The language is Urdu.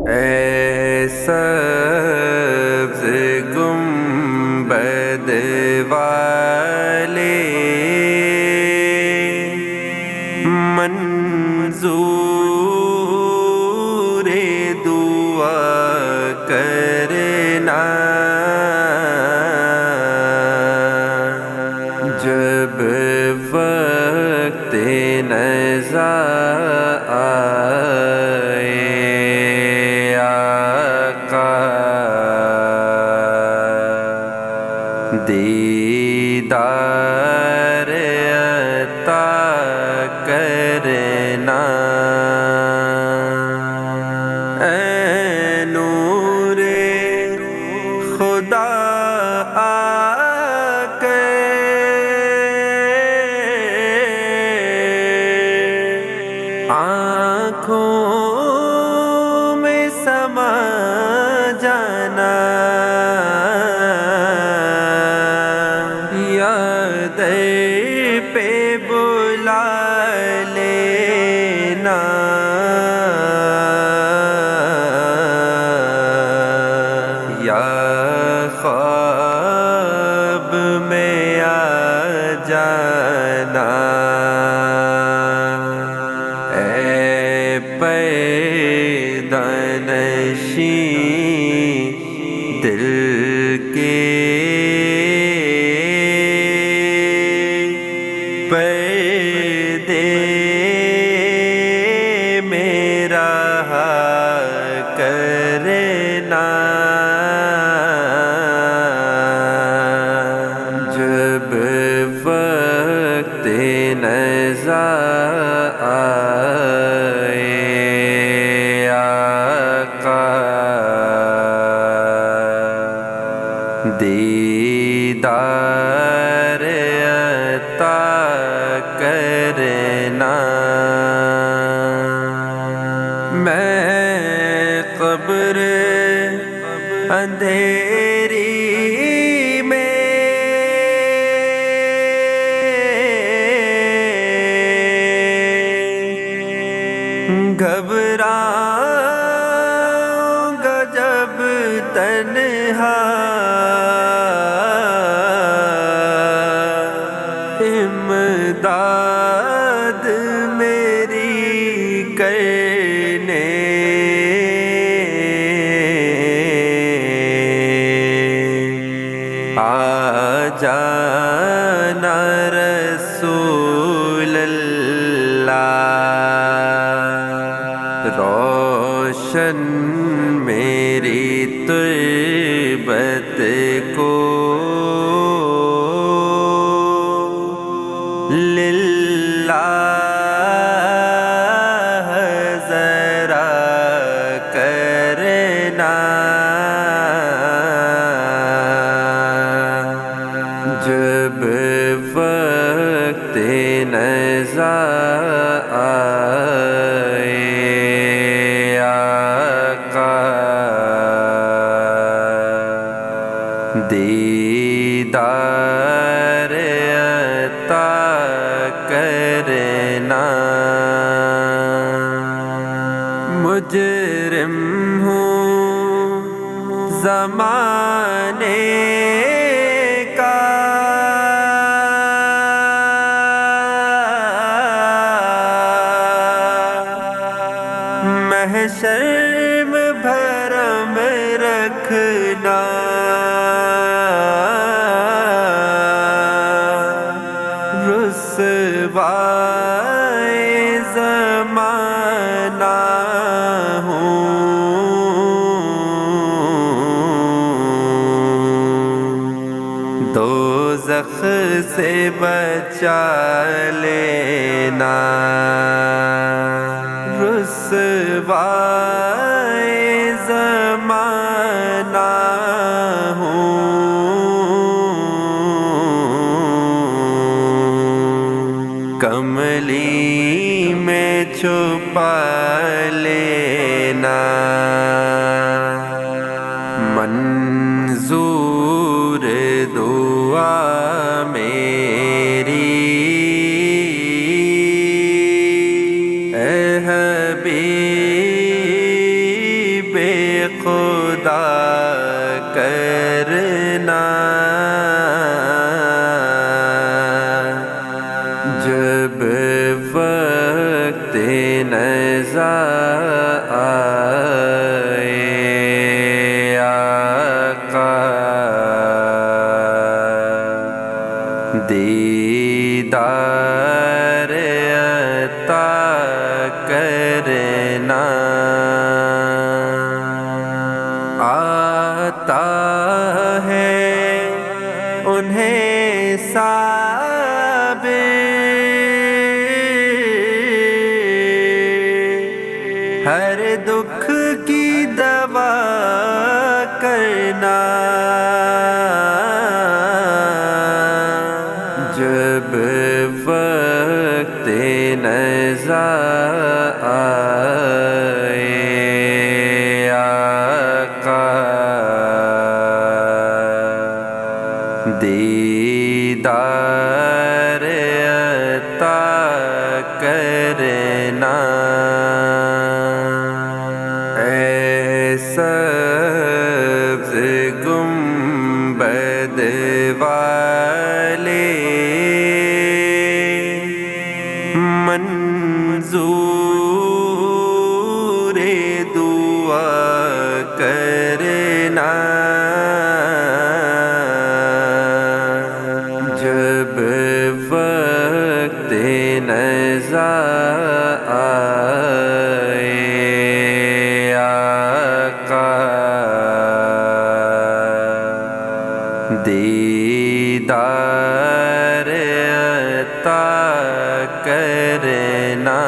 اے سبز گنبد والے منظور دعا کرنا، جب وقت نزا آئے آقا، دیدار عطا کرنا۔ اے نور خدا آ کر آنکھوں میں سما جانا، یاد پہ بلا لینا، یا خواب میں آ جانا۔ پیدا نشین دل کے پردے میرا کرنا، جب وقت نزا دیدار عطا کرنا۔ میں قبر اندھیری میں گھبراؤں گا جب تنہا، امداد میری کرنے، آ جانا رسول اللہ، روشن میری تربت کو للہ ذرا کرنا، جب وقت نزا آئے آقا، دیدار عطا کرنا۔ مجرم ہوں زمانے کا، محشر میں بھرم رکھنا، رسوائے زمانہ ہوں، دوزخ سے بچا لینا، رسوائے زمانہ ہوں، کملی میں چھپا لینا، منظور دعا میری اے حبیب کرنا جب وقت نزا آئے آقا دیدار عطا کرنا آتا ہے انہیں صابر ہر دکھ کی دوا کرنا جب وقت نزا آئے آقا دیدار عطا کرنا اے سبز گنبد والے منظور دعا کرنا جب وقت نزا آئے آقا دیدار عطا کرنا